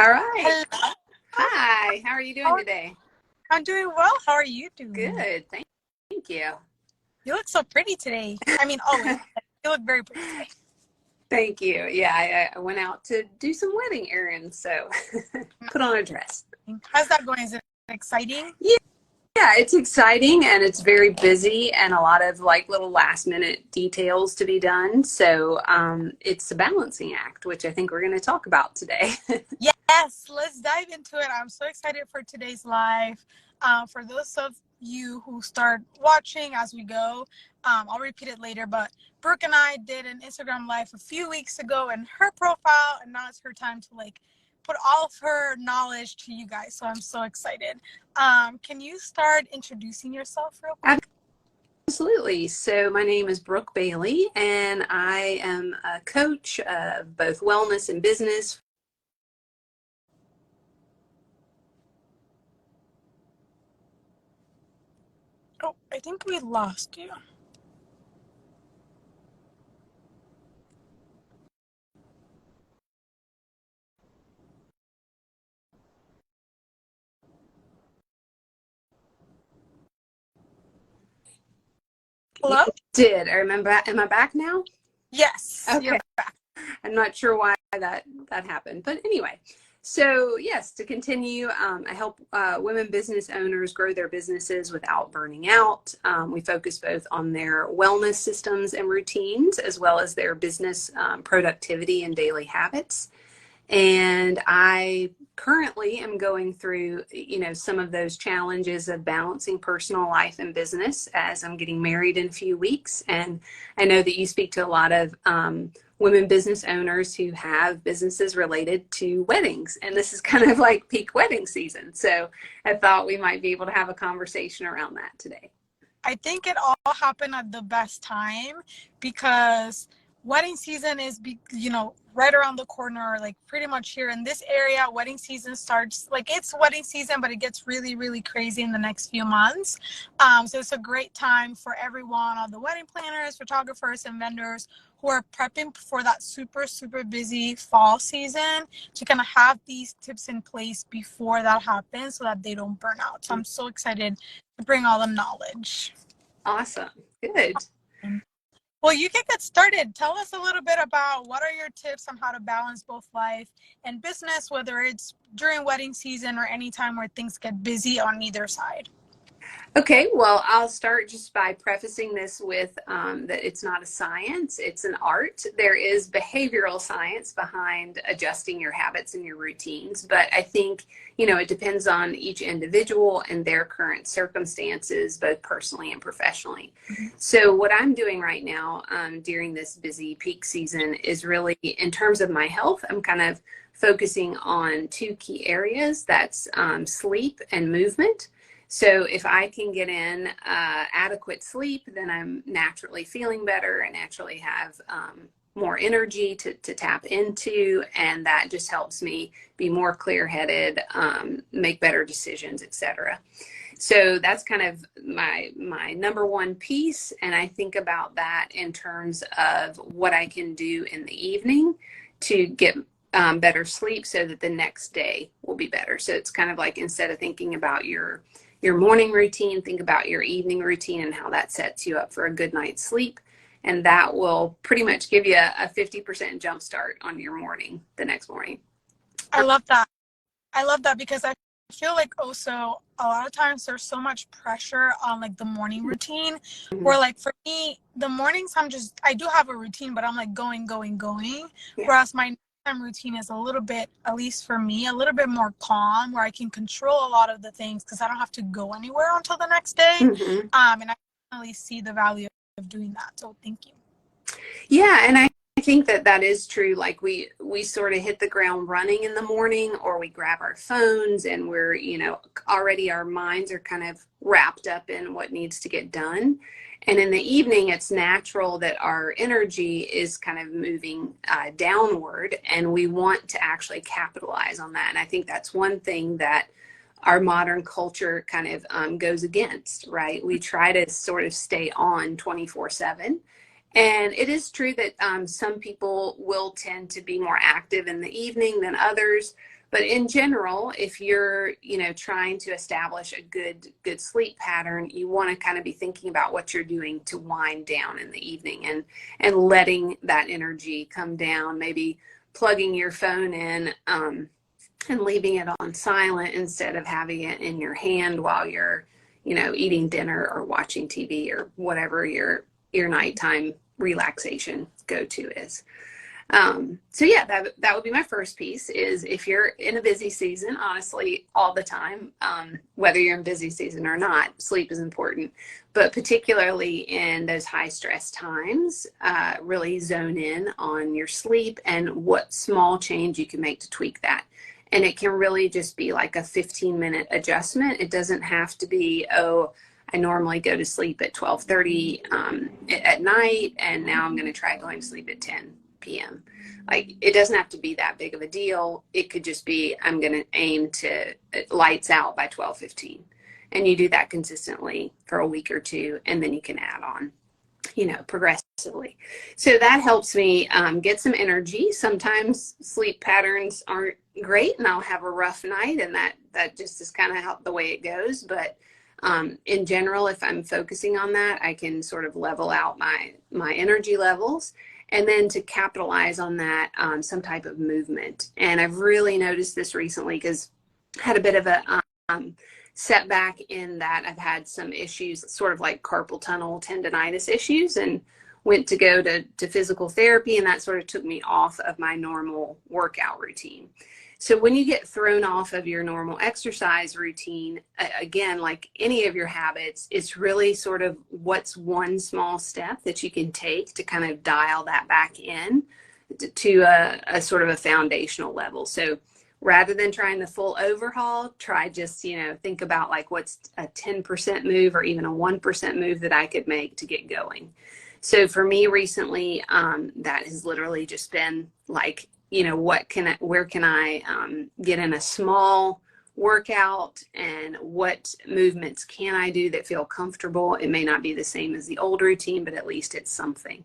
All right. Hello. Hi. How are you doing How- today? I'm doing well. How are you doing? Good. Thank you. You look so pretty today. I mean, always. You look very pretty today. Thank you. Yeah, I went out to do some wedding errands, so put on a dress. How's that going? Is it exciting? Yeah, yeah, it's exciting and it's very busy and a lot of like little last minute details to be done. So it's a balancing act, which I think we're going to talk about today. Yes, let's dive into it. I'm so excited for today's live. For those of you who start watching as we go, I'll repeat it later, but Brooke and I did an Instagram live a few weeks ago in her profile, and now it's her time to put all of her knowledge to you guys. So I'm so excited. Can you start introducing yourself real quick? Absolutely. So my name is Brooke Bailey, and I am a coach of both wellness and business. Oh, I think we lost you. You Hello? did. I remember. Am I back now? Yes, you're Okay. back. I'm not sure why that happened, but anyway. So yes, to continue, I help women business owners grow their businesses without burning out. We focus both on their wellness systems and routines, as well as their business productivity and daily habits. And I currently am going through, some of those challenges of balancing personal life and business as I'm getting married in a few weeks. And I know that you speak to a lot of women business owners who have businesses related to weddings. And this is kind of like peak wedding season. So I thought we might be able to have a conversation around that today. I think it all happened at the best time because wedding season is, right around the corner, like pretty much here in this area. Wedding season starts, like it's wedding season, but it gets really, really crazy in the next few months. So it's a great time for everyone, all the wedding planners, photographers, and vendors who are prepping for that super, super busy fall season to kind of have these tips in place before that happens so that they don't burn out. So I'm so excited to bring all the knowledge. Awesome. Good. Well, you can get started. Tell us a little bit about what are your tips on how to balance both life and business, whether it's during wedding season or any time where things get busy on either side. Okay, well, I'll start just by prefacing this with that it's not a science, it's an art. There is behavioral science behind adjusting your habits and your routines, but I think, it depends on each individual and their current circumstances, both personally and professionally. So what I'm doing right now during this busy peak season is really, in terms of my health, I'm kind of focusing on two key areas. That's sleep and movement. So if I can get in adequate sleep, then I'm naturally feeling better and naturally have more energy to tap into. And that just helps me be more clear-headed, make better decisions, etc. So that's kind of my number one piece. And I think about that in terms of what I can do in the evening to get better sleep so that the next day will be better. So it's kind of like, instead of thinking about your morning routine, think about your evening routine and how that sets you up for a good night's sleep. And that will pretty much give you a 50% jump start on your morning the next morning. I love that. I love that because I feel like also a lot of times there's so much pressure on like the morning routine where like for me, the mornings I do have a routine, but I'm like going. Yeah. Whereas my nighttime routine is a little bit, at least for me, a little bit more calm where I can control a lot of the things because I don't have to go anywhere until the next day. Mm-hmm. And I definitely see the value of doing that. So thank you. Yeah, and I think that is true. Like we sort of hit the ground running in the morning, or we grab our phones and we're, already our minds are kind of wrapped up in what needs to get done. And in the evening, it's natural that our energy is kind of moving downward, and we want to actually capitalize on that. And I think that's one thing that our modern culture kind of goes against, right? We try to sort of stay on 24/7. And it is true that some people will tend to be more active in the evening than others, But in general, if you're, trying to establish a good sleep pattern, you want to kind of be thinking about what you're doing to wind down in the evening, and letting that energy come down, maybe plugging your phone in, and leaving it on silent instead of having it in your hand while you're, eating dinner or watching TV or whatever your nighttime relaxation go-to is. So yeah, that would be my first piece. Is if you're in a busy season, honestly, all the time, whether you're in busy season or not, sleep is important. But particularly in those high stress times, really zone in on your sleep and what small change you can make to tweak that. And it can really just be like a 15-minute adjustment. It doesn't have to be, oh, I normally go to sleep at 12:30 at night, and now I'm going to try going to sleep at 10 p.m. Like, it doesn't have to be that big of a deal. It could just be, I'm going to aim to lights out by 12:15. And you do that consistently for a week or two, and then you can add on, progressively. So that helps me get some energy. Sometimes sleep patterns aren't great, and I'll have a rough night, and that just is kind of the way it goes. But in general, if I'm focusing on that, I can sort of level out my energy levels. And then to capitalize on that, some type of movement. And I've really noticed this recently because I had a bit of a setback in that I've had some issues, sort of like carpal tunnel tendonitis issues, and went to go to physical therapy, and that sort of took me off of my normal workout routine. So when you get thrown off of your normal exercise routine, again, like any of your habits, it's really sort of what's one small step that you can take to kind of dial that back in to a sort of a foundational level. So rather than trying the full overhaul, try just, think about like what's a 10% move or even a 1% move that I could make to get going. So for me recently, that has literally just been like, where can I get in a small workout, and what movements can I do that feel comfortable? It may not be the same as the old routine, but at least it's something.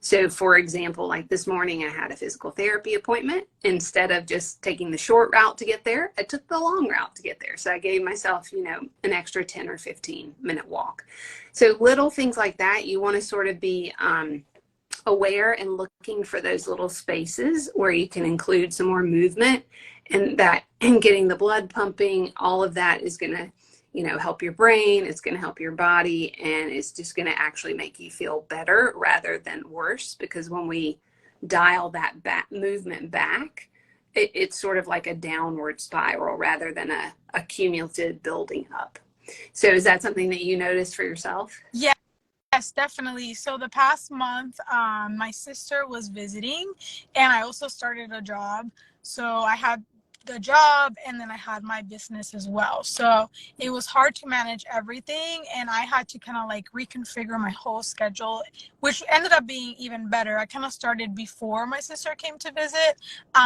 So for example, like this morning I had a physical therapy appointment. Instead of just taking the short route to get there, I took the long route to get there. So I gave myself, an extra 10 or 15-minute walk. So little things like that, you want to sort of be aware and looking for those little spaces where you can include some more movement, and getting the blood pumping. All of that is going to help your brain, it's going to help your body, and it's just going to actually make you feel better rather than worse. Because when we dial that movement back, it's sort of like a downward spiral rather than a cumulative building up. So is that something that you noticed for yourself? Yeah. Yes, definitely. So the past month, my sister was visiting, and I also started a job. So I had the job, and then I had my business as well. So it was hard to manage everything, and I had to kind of like reconfigure my whole schedule, which ended up being even better. I kind of started before my sister came to visit,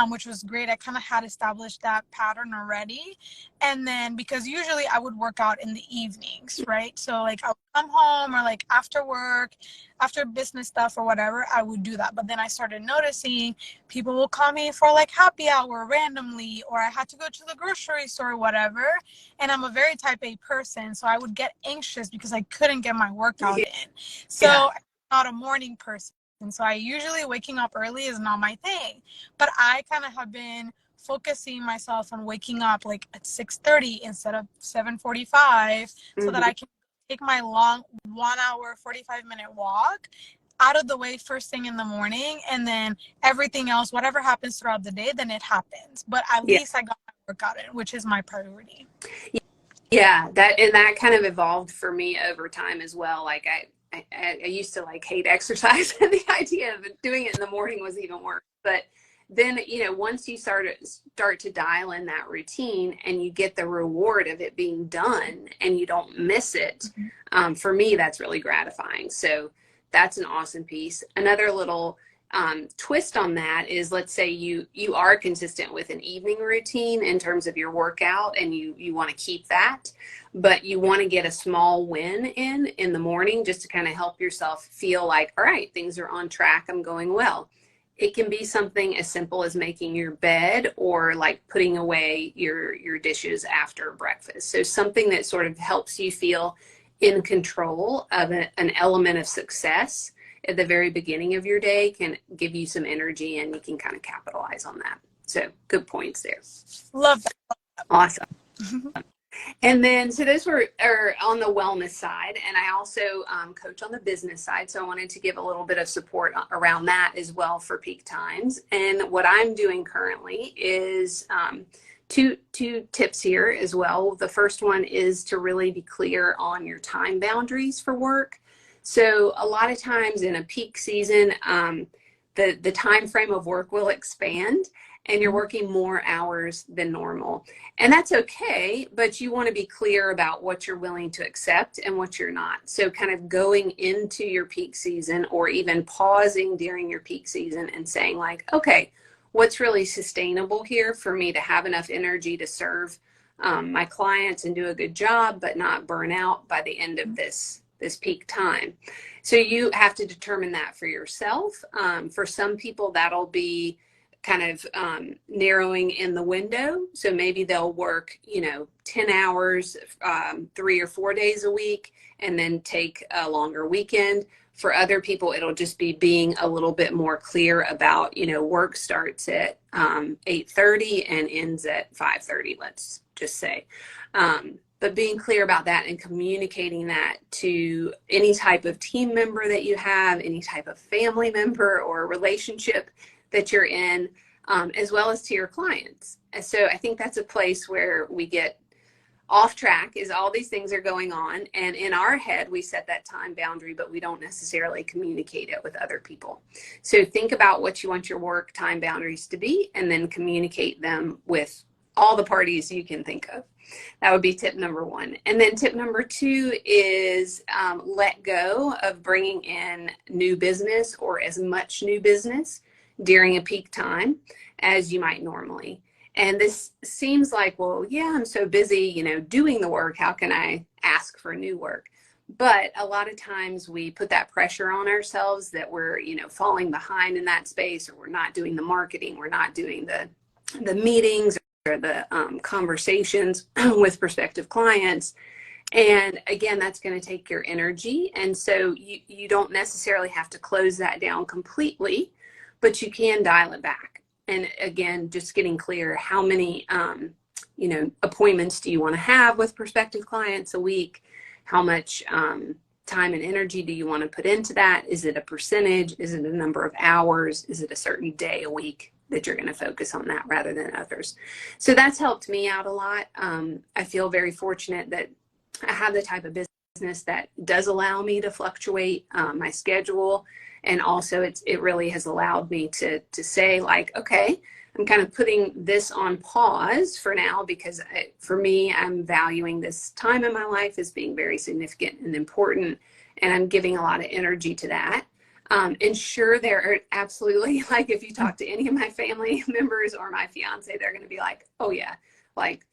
which was great. I kind of had established that pattern already. And then because usually I would work out in the evenings, right? So like I would come home, or like after work, after business stuff or whatever, I would do that. But then I started noticing people will call me for like happy hour randomly, or I had to go to the grocery store or whatever. And I'm a very type A person, so I would get anxious because I couldn't get my workout in. So Yeah. I'm not a morning person. So I usually waking up early is not my thing. But I kind of have been focusing myself on waking up like at 6:30 instead of 7:45, so that I can take my long 1 hour 45-minute walk out of the way first thing in the morning, and then everything else, whatever happens throughout the day, then it happens. But at Yeah. least I got my workout in, which is my priority. Yeah, that kind of evolved for me over time as well. Like I used to like hate exercise, and the idea of doing it in the morning was even worse. But then, once you start to dial in that routine, and you get the reward of it being done, and you don't miss it, for me, that's really gratifying. So that's an awesome piece. Another little twist on that is, let's say you are consistent with an evening routine in terms of your workout, and you want to keep that, but you want to get a small win in the morning, just to kind of help yourself feel like, all right, things are on track, I'm going well. it can be something as simple as making your bed or like putting away your dishes after breakfast. So something that sort of helps you feel in control of an element of success at the very beginning of your day can give you some energy, and you can kind of capitalize on that. So good points there. Love that. Awesome. And then, so those were are on the wellness side, and I also coach on the business side. So I wanted to give a little bit of support around that as well for peak times. And what I'm doing currently is two tips here as well. The first one is to really be clear on your time boundaries for work. So a lot of times in a peak season, the time frame of work will expand, and you're working more hours than normal. And that's okay, but you want to be clear about what you're willing to accept and what you're not. So kind of going into your peak season, or even pausing during your peak season and saying like, okay, what's really sustainable here for me to have enough energy to serve my clients and do a good job, but not burn out by the end of this peak time. So you have to determine that for yourself. For some people, that'll be kind of narrowing in the window. So maybe they'll work, 10 hours, 3 or 4 days a week, and then take a longer weekend. For other people, it'll just be being a little bit more clear about, work starts at 8:30 and ends at 5:30, let's just say. But being clear about that and communicating that to any type of team member that you have, any type of family member or relationship that you're in, as well as to your clients. And so I think that's a place where we get off track, is all these things are going on, and in our head we set that time boundary, but we don't necessarily communicate it with other people. So think about what you want your work time boundaries to be, and then communicate them with all the parties you can think of. That would be tip number 1. And then tip number 2 is let go of bringing in new business or as much new business during a peak time as you might normally. And this seems like, well, yeah, I'm so busy, doing the work. How can I ask for new work? But a lot of times we put that pressure on ourselves that we're, falling behind in that space, or we're not doing the marketing, we're not doing the meetings or the conversations with prospective clients. And again, that's going to take your energy. And so you don't necessarily have to close that down completely, but you can dial it back. And again, just getting clear, how many, appointments do you want to have with prospective clients a week? How much time and energy do you want to put into that? Is it a percentage? Is it a number of hours? Is it a certain day a week that you're going to focus on that rather than others? So that's helped me out a lot. I feel very fortunate that I have the type of business that does allow me to fluctuate my schedule. And also it really has allowed me to say like, okay, I'm kind of putting this on pause for now, because for me, I'm valuing this time in my life as being very significant and important. And I'm giving a lot of energy to that. And sure, there are absolutely, like if you talk to any of my family members or my fiance, they're going to be like, oh yeah, like,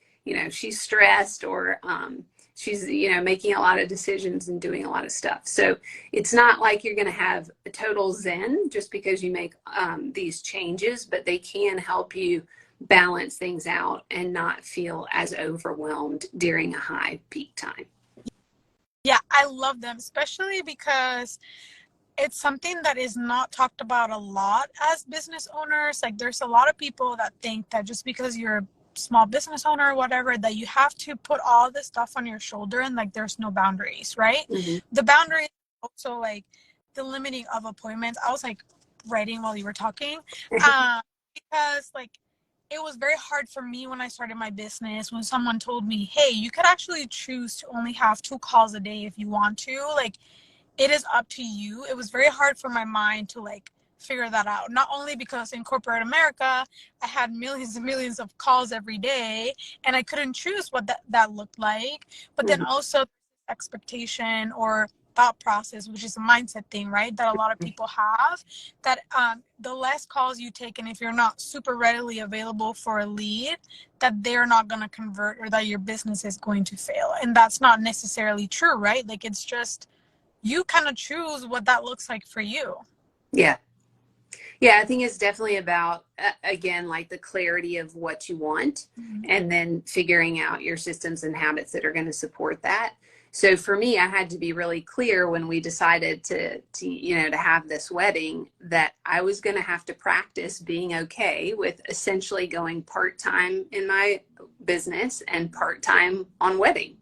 she's stressed, or she's, making a lot of decisions and doing a lot of stuff. So it's not like you're going to have a total zen just because you make these changes, but they can help you balance things out and not feel as overwhelmed during a high peak time. Yeah, I love them, especially because it's something that is not talked about a lot as business owners. Like there's a lot of people that think that just because you're a small business owner or whatever, that you have to put all this stuff on your shoulder and like there's no boundaries, right? Mm-hmm. The boundaries also like the limiting of appointments. I was like writing while you were talking because like it was very hard for me when I started my business, when someone told me, hey, you could actually choose to only have 2 calls a day if you want to. Like, it is up to you. It was very hard for my mind to like figure that out. Not only because in corporate America, I had millions and millions of calls every day and I couldn't choose what that looked like, but then also expectation or thought process, which is a mindset thing, right? That a lot of people have, that the less calls you take, and if you're not super readily available for a lead, that they're not going to convert, or that your business is going to fail. And that's not necessarily true, right? Like it's just, you kind of choose what that looks like for you. Yeah. Yeah, I think it's definitely about, again, like the clarity of what you want Mm-hmm. and then figuring out your systems and habits that are going to support that. So for me, I had to be really clear when we decided to have this wedding that I was going to have to practice being okay with essentially going part-time in my business and part-time on wedding.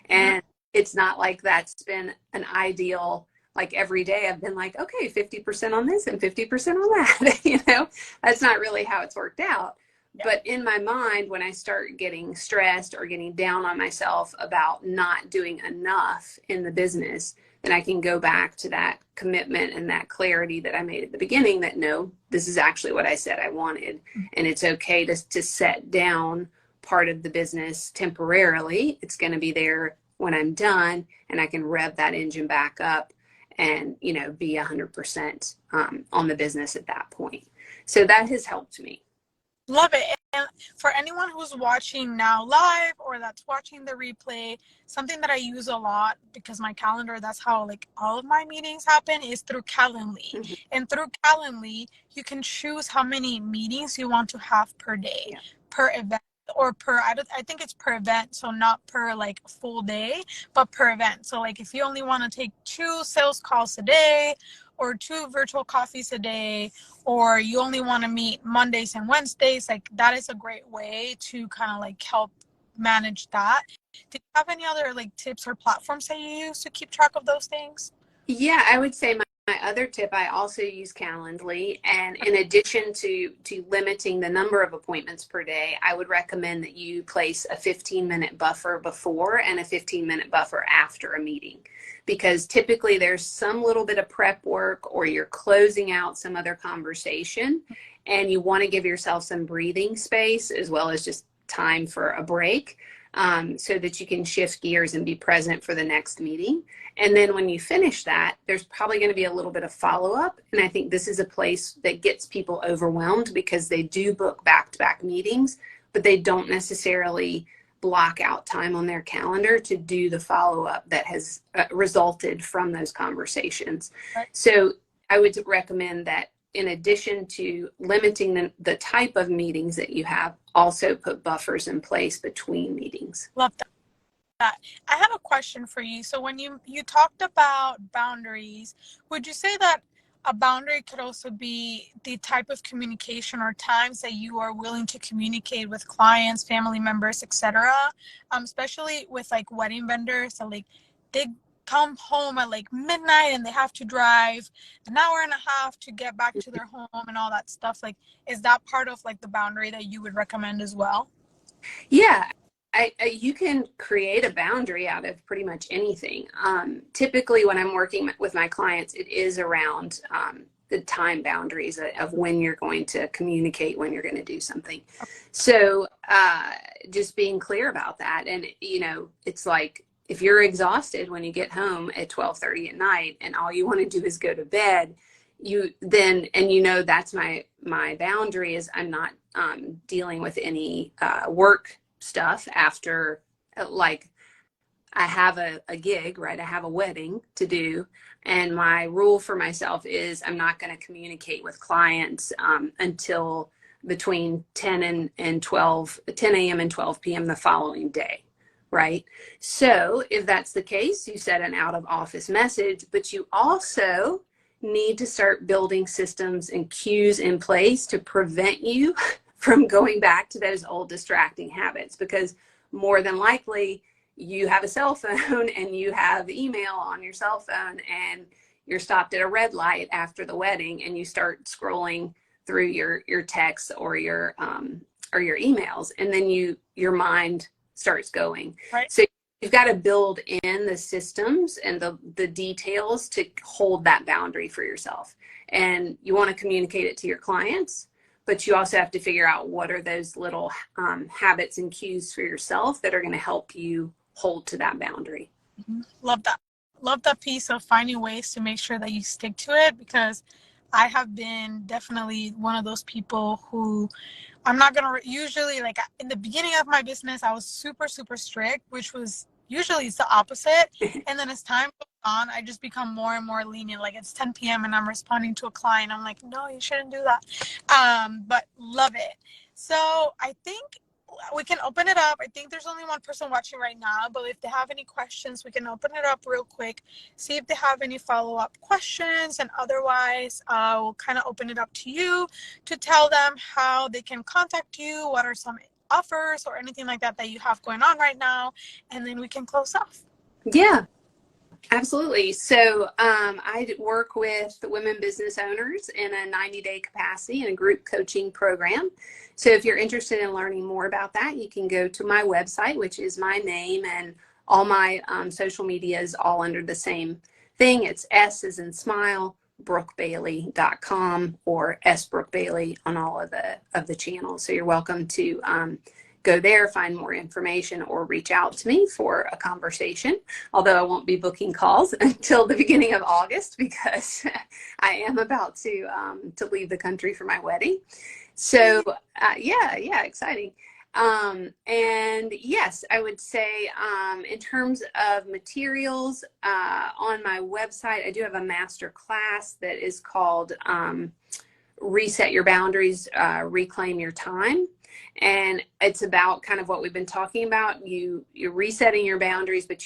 Mm-hmm. And it's not like that's been an ideal, like every day I've been like, okay, 50% on this and 50% on that. That's not really how it's worked out. Yeah. But in my mind, when I start getting stressed or getting down on myself about not doing enough in the business, then I can go back to that commitment and that clarity that I made at the beginning that no, this is actually what I said I wanted. And it's okay to set down part of the business temporarily. It's going to be there when I'm done, and I can rev that engine back up and be 100% on the business at that point. So that has helped me. Love it. And for anyone who's watching now live or that's watching the replay, something that I use a lot because my calendar, that's how like all of my meetings happen, is through Calendly. Mm-hmm. And through Calendly, you can choose how many meetings you want to have per day, Yeah. per event, or I think it's per event, so not per like full day, but per event. So like if you only want to take 2 sales calls a day or 2 virtual coffees a day, or you only want to meet Mondays and Wednesdays, like that is a great way to kind of like help manage that. Did you have any other like tips or platforms that you use to keep track of those things? Yeah, I would say my other tip, I also use Calendly. And in addition to limiting the number of appointments per day, I would recommend that you place a 15-minute buffer before and a 15-minute buffer after a meeting. Because typically there's some little bit of prep work or you're closing out some other conversation and you want to give yourself some breathing space as well as just time for a break, so that you can shift gears and be present for the next meeting. And then when you finish that, there's probably going to be a little bit of follow-up. And I think this is a place that gets people overwhelmed because they do book back-to-back meetings, but they don't necessarily block out time on their calendar to do the follow-up that has resulted from those conversations. Right. So I would recommend that in addition to limiting the type of meetings that you have, also put buffers in place between meetings. Love that. I have a question for you. So when you talked about boundaries, would you say that a boundary could also be the type of communication or times that you are willing to communicate with clients, family members, etc.? Especially with like wedding vendors, so like they come home at like midnight and they have to drive an hour and a half to get back to their home and all that stuff. Like, is that part of like the boundary that you would recommend as well? Yeah, you can create a boundary out of pretty much anything. Typically, when I'm working with my clients, it is around the time boundaries of when you're going to communicate, when you're going to do something. So just being clear about that. And, it's like if you're exhausted when you get home at 12:30 at night and all you want to do is go to bed, that's my boundary is I'm not dealing with any work stuff after, like, I have a gig, right? I have a wedding to do. And my rule for myself is I'm not going to communicate with clients until between 10 and 12, 10 a.m. and 12 p.m. the following day, right? So if that's the case, you set an out of office message, but you also need to start building systems and cues in place to prevent you from going back to those old distracting habits, because more than likely you have a cell phone and you have email on your cell phone and you're stopped at a red light after the wedding and you start scrolling through your texts or your emails, and then your mind starts going. Right. So you've got to build in the systems and the details to hold that boundary for yourself. And you want to communicate it to your clients, but you also have to figure out what are those little habits and cues for yourself that are going to help you hold to that boundary. Mm-hmm. Love that. Love that piece of finding ways to make sure that you stick to it, because I have been definitely one of those people who I'm not going to usually, like in the beginning of my business, I was super, super strict, which was Usually it's the opposite. And then as time goes on, I just become more and more lenient. Like it's 10 p.m. and I'm responding to a client. I'm like, no, you shouldn't do that. But love it. So I think we can open it up. I think there's only one person watching right now, but if they have any questions, we can open it up real quick, see if they have any follow-up questions, and otherwise we'll kind of open it up to you to tell them how they can contact you, what are some offers or anything like that that you have going on right now, and then we can close off. Yeah. Absolutely. So I work with women business owners in a 90-day capacity in a group coaching program. So if you're interested in learning more about that, you can go to my website, which is my name, and all my social media is all under the same thing. It's S as in smile, brookbailey.com, or S Brooke Bailey on all of the channels. So you're welcome to go there, find more information, or reach out to me for a conversation. Although I won't be booking calls until the beginning of August because I am about to leave the country for my wedding. So yeah, exciting. And yes, I would say in terms of materials on my website, I do have a master class that is called Reset Your Boundaries, Reclaim Your Time. And it's about kind of what we've been talking about. You're resetting your boundaries, but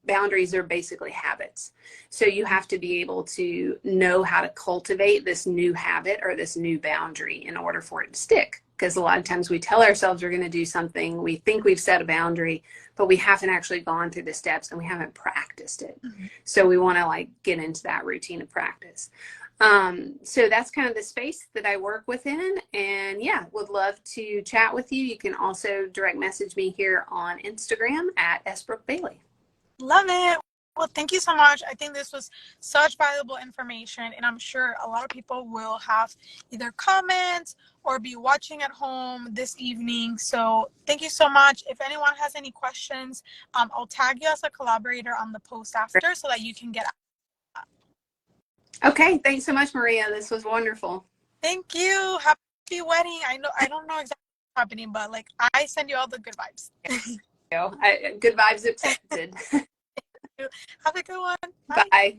boundaries are basically habits. So you have to be able to know how to cultivate this new habit or this new boundary in order for it to stick. Because a lot of times we tell ourselves we're going to do something, we think we've set a boundary, but we haven't actually gone through the steps and we haven't practiced it. So we want to like get into that routine of practice. So that's kind of the space that I work within, and yeah, would love to chat with you. You can also direct message me here on Instagram at @SBrookeBailey. Love it. Well, thank you so much. I think this was such valuable information, and I'm sure a lot of people will have either comments or be watching at home this evening. So thank you so much. If anyone has any questions, I'll tag you as a collaborator on the post after so that you can get. Okay, thanks so much, Maria. This was wonderful. Thank you. Happy wedding. I don't know exactly what's happening, but like I send you all the good vibes. Good vibes accepted. Have a good one. Bye.